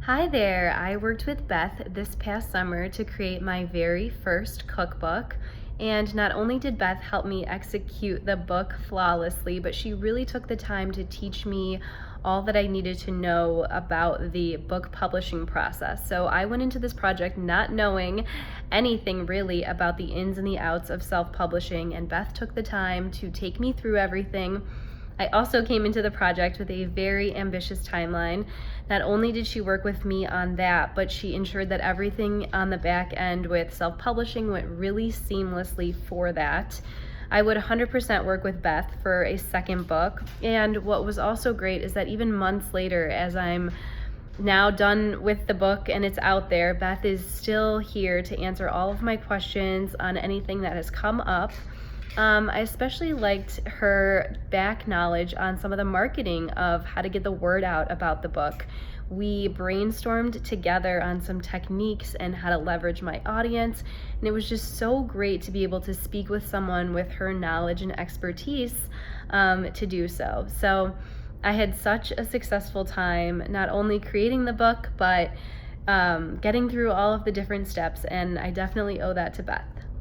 Hi there. I worked with Beth this past summer to create my very first cookbook. And not only did Beth help me execute the book flawlessly, but she really took the time to teach me all that I needed to know about the book publishing process. So I went into this project not knowing anything really about the ins and the outs of self-publishing, and Beth took the time to take me through everything. I also came into the project with a very ambitious timeline. Not only did she work with me on that, but she ensured that everything on the back end with self-publishing went really seamlessly for that. I would 100% work with Beth for a second book. And what was also great is that even months later, as I'm now done with the book and it's out there, Beth is still here to answer all of my questions on anything that has come up. I especially liked her back knowledge on some of the marketing of how to get the word out about the book. We brainstormed together on some techniques and how to leverage my audience, and it was just so great to be able to speak with someone with her knowledge and expertise to do so. So I had such a successful time, not only creating the book, but getting through all of the different steps, and I definitely owe that to Beth.